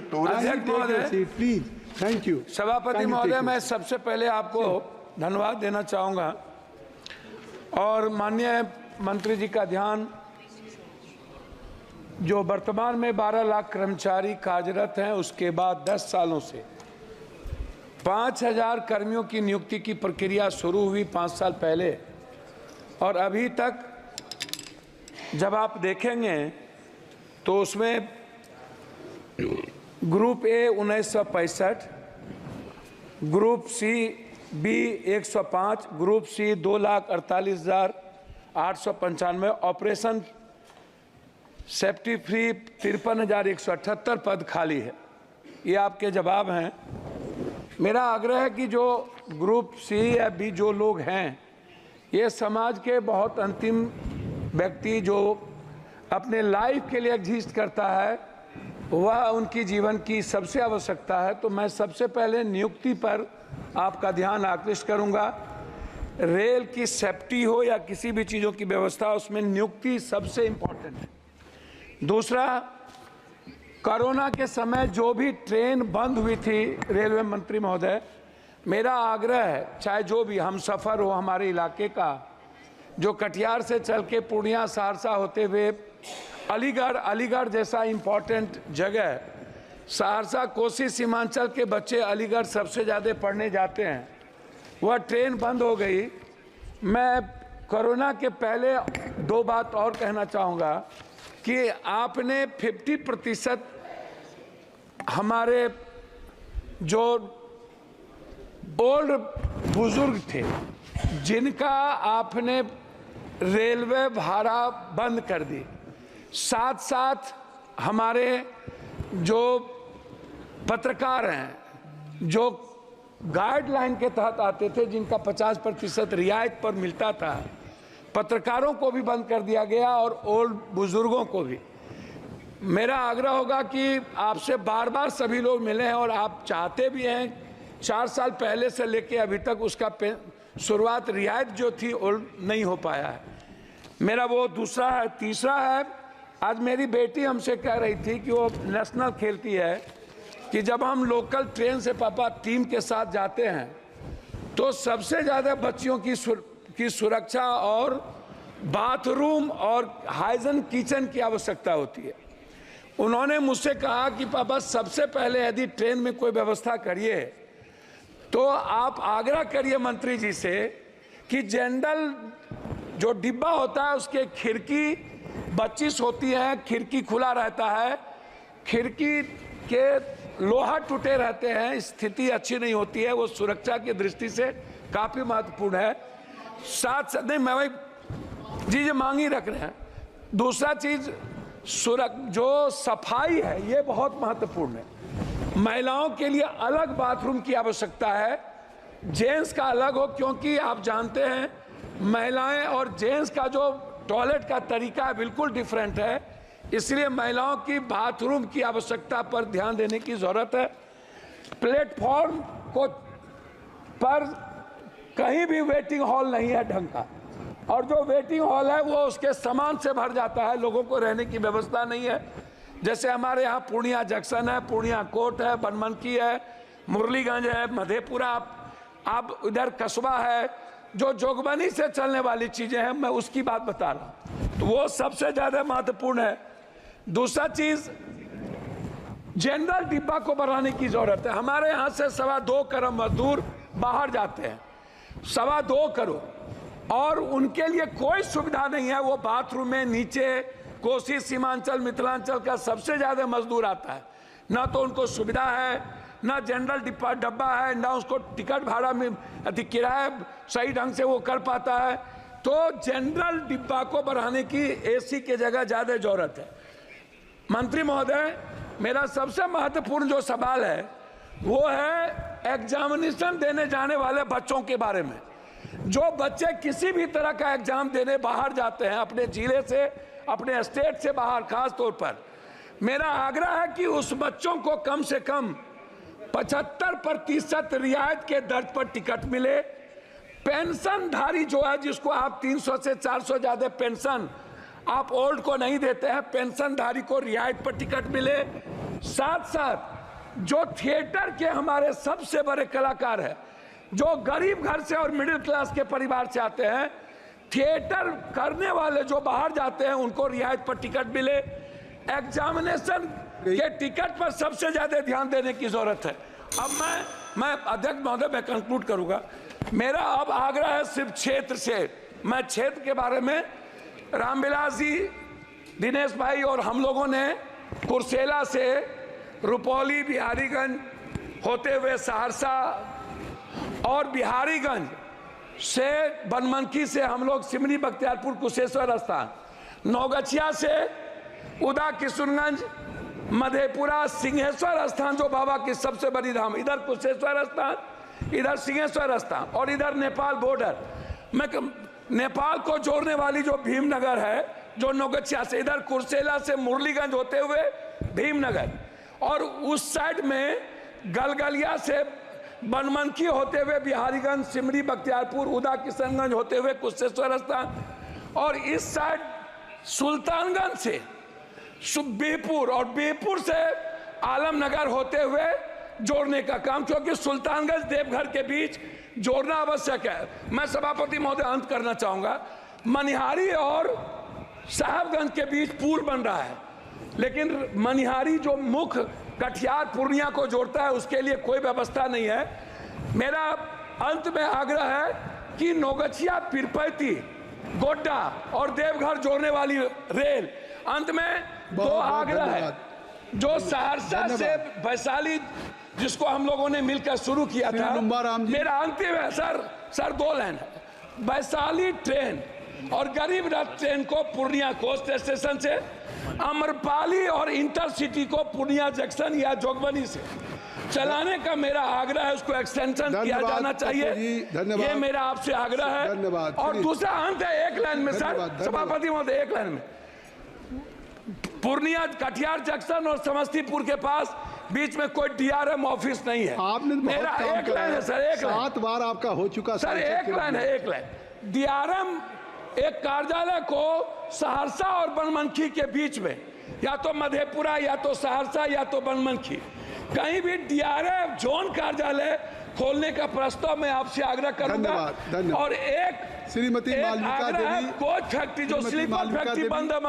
अध्यक्ष महोदय, please, thank you. सभापति महोदय, मैं सबसे पहले आपको धन्यवाद देना चाहूँगा और माननीय मंत्री जी का ध्यान, जो वर्तमान में 12 लाख कर्मचारी कार्यरत हैं, उसके बाद 10 सालों से 5000 कर्मियों की नियुक्ति की प्रक्रिया शुरू हुई 5 साल पहले, और अभी तक जब आप देखेंगे तो उसमें group A 1965, group C B 105, group C 2,48,895, operation safety free 53,178 पद खाली है। ये आपके जवाब हैं। मेरा आग्रह है कि जो ग्रुप सी या बी जो लोग हैं, ये समाज के बहुत अंतिम व्यक्ति जो अपने लाइफ के लिए एग्जिस्ट करता है, वह उनकी जीवन की सबसे आवश्यकता है। तो मैं सबसे पहले नियुक्ति पर आपका ध्यान आकृष्ट करूंगा। रेल की सेफ्टी हो या किसी भी चीज़ों की व्यवस्था, उसमें नियुक्ति सबसे इम्पोर्टेंट है। दूसरा, कोरोना के समय जो भी ट्रेन बंद हुई थी, रेलवे मंत्री महोदय, मेरा आग्रह है, चाहे जो भी हम सफ़र हो हमारे इलाके का, जो कटिहार से चल के पूर्णिया सहरसा होते हुए अलीगढ़ जैसा इम्पोर्टेंट जगह, सहरसा कोसी सीमांचल के बच्चे अलीगढ़ सबसे ज़्यादा पढ़ने जाते हैं, वह ट्रेन बंद हो गई। मैं कोरोना के पहले 2 बात और कहना चाहूँगा कि आपने 50% हमारे जो ओल्ड बुजुर्ग थे, जिनका आपने रेलवे भाड़ा बंद कर दी, साथ साथ हमारे जो पत्रकार हैं, जो गाइडलाइन के तहत आते थे, जिनका 50% रियायत पर मिलता था, पत्रकारों को भी बंद कर दिया गया और ओल्ड बुजुर्गों को भी। मेरा आग्रह होगा कि आपसे बार बार सभी लोग मिले हैं और आप चाहते भी हैं, 4 साल पहले से लेके अभी तक उसका शुरुआत रियायत जो थी ओल्ड नहीं हो पाया है। मेरा वो दूसरा है। तीसरा है, आज मेरी बेटी हमसे कह रही थी कि वो नेशनल खेलती है, कि जब हम लोकल ट्रेन से पापा टीम के साथ जाते हैं तो सबसे ज़्यादा बच्चियों की सुरक्षा और बाथरूम और हाइजीन किचन की आवश्यकता होती है। उन्होंने मुझसे कहा कि पापा सबसे पहले यदि ट्रेन में कोई व्यवस्था करिए तो आप आग्रह करिए मंत्री जी से कि जनरल जो डिब्बा होता है उसके खिड़की 25 होती है, खिड़की खुला रहता है, खिड़की के लोहा टूटे रहते हैं, स्थिति अच्छी नहीं होती है, वो सुरक्षा की दृष्टि से काफ़ी महत्वपूर्ण है। साथ नहीं, मैं वही जी मांगी रख रहे हैं। दूसरा चीज़ जो सफाई है, ये बहुत महत्वपूर्ण है। महिलाओं के लिए अलग बाथरूम की आवश्यकता है, जेंट्स का अलग हो, क्योंकि आप जानते हैं महिलाएं और जेंट्स का जो टॉयलेट का तरीका है बिल्कुल डिफरेंट है, इसलिए महिलाओं की बाथरूम की आवश्यकता पर ध्यान देने की ज़रूरत है। प्लेटफॉर्म पर कहीं भी वेटिंग हॉल नहीं है ढंग का, और जो वेटिंग हॉल है वो उसके सामान से भर जाता है, लोगों को रहने की व्यवस्था नहीं है। जैसे हमारे यहाँ पूर्णिया जंक्शन है, पूर्णिया कोर्ट है, बनमनकी है, मुरलीगंज है, मधेपुरा, आप इधर कस्बा है, जो जोगबनी से चलने वाली चीज़ें हैं, मैं उसकी बात बता रहा हूँ, तो वो सबसे ज़्यादा महत्वपूर्ण है। दूसरा चीज़, जनरल डिब्बा को बढ़ाने की ज़रूरत है। हमारे यहाँ से 2.25 करोड़ मजदूर बाहर जाते हैं, 2.25 करोड़, और उनके लिए कोई सुविधा नहीं है। वो बाथरूम में नीचे कोसी सीमांचल मिथिलांचल का सबसे ज़्यादा मजदूर आता है, ना तो उनको सुविधा है, ना जनरल डब्बा है, ना उसको टिकट भाड़ा में किराया सही ढंग से वो कर पाता है। तो जनरल डिब्बा को बढ़ाने की एसी के जगह ज़्यादा ज़रूरत है। मंत्री महोदय, मेरा सबसे महत्वपूर्ण जो सवाल है वो है एग्जामिनेशन देने जाने वाले बच्चों के बारे में। जो बच्चे किसी भी तरह का एग्जाम देने बाहर जाते हैं, अपने जिले से, अपने स्टेट से बाहर, खास तौर पर मेरा आग्रह है कि उस बच्चों को कम से कम 75% रियायत के दर पर टिकट मिले। पेंशनधारी जो है, जिसको आप 300 से 400 ज़्यादा पेंशन आप ओल्ड को नहीं देते हैं, पेंशनधारी को रियायत पर टिकट मिले। साथ साथ जो थिएटर के हमारे सबसे बड़े कलाकार हैं, जो गरीब घर से और मिडिल क्लास के परिवार से आते हैं, थिएटर करने वाले जो बाहर जाते हैं उनको रियायत पर टिकट मिले। एग्जामिनेशन के टिकट पर सबसे ज्यादा ध्यान देने की जरूरत है। अब मैं अध्यक्ष महोदय, मैं कंक्लूड करूंगा। मेरा अब आग्रह है सिर्फ क्षेत्र से, मैं क्षेत्र के बारे में रामविलास जी, दिनेश भाई और हम लोगों ने कुर्सेला से रुपौली, बिहारीगंज होते हुए सहरसा और बिहारीगंज से बनमनखी से हम लोग सिमरी, बख्तियारपुर, कुशेश्वर स्थान, नौगछिया से उदा, किशुनगंज, मधेपुरा, सिंहेश्वर स्थान जो बाबा की सबसे बड़ी धाम, इधर कुशेश्वर स्थान, इधर सिंहेश्वर स्थान और इधर नेपाल बॉर्डर। मैं नेपाल को जोड़ने वाली जो भीमनगर है, जो नौगछिया से, इधर कुर्सेला से मुरलीगंज होते हुए भीमनगर, और उस साइड में गलगलिया से बनमनखी होते हुए बिहारीगंज, सिमरी, बख्तियारपुर, उदा, किशनगंज होते हुए कुशेश्वर स्थान, और इस साइड सुल्तानगंज से बिहपुर और बिहपुर से आलमनगर होते हुए जोड़ने का काम, क्योंकि सुल्तानगंज देवघर के बीच जोड़ना आवश्यक है। मैं सभापति महोदय अंत करना चाहूंगा। मनिहारी और साहबगंज के बीच पुल बन रहा है, लेकिन मनिहारी जो मुख्य कटिहार पूर्णिया को जोड़ता है उसके लिए कोई व्यवस्था नहीं है। मेरा अंत में आग्रह है कि नौगछिया, पीरपैती, गोड्डा और देवघर जोड़ने वाली रेल, अंत में दो आग्रह है। जो सहरसा से वैशाली, जिसको हम लोगों ने मिलकर शुरू किया था, मेरा अंतिम है सर 2 लाइन है। वैशाली ट्रेन और गरीब रथ ट्रेन को पूर्णिया कोस्ट स्टेशन से, अमरपाली और इंटरसिटी को पूर्णिया जंक्शन या जोगबनी से चलाने का मेरा आग्रह है। उसको एक्सटेंशन किया जाना चाहिए, ये मेरा आपसे आग्रह है। और दूसरा अंत है एक लाइन में सर, सभापति महोदय, एक लाइन में, पूर्णिया कटिहार जंक्शन और समस्तीपुर के पास बीच में कोई डीआरएम ऑफिस नहीं है। आपने मेरा एक लाइन है सर, एक लाइन, 7 बार आपका हो चुका सर, एक लाइन है, एक लाइन। डीआरएम एक कार्यालय को सहरसा और बनमनखी के बीच में, या तो मधेपुरा, या तो सहरसा, या तो बनमनखी, कहीं भी डीआरएम जोन कार्यालय खोलने का प्रस्ताव मैं आपसे आग्रह करूंगा। धन्यवाद। और एक श्रीमती मालविका देवी, कोच फैक्ट्री जो स्लीपर फैक्ट्री बंद है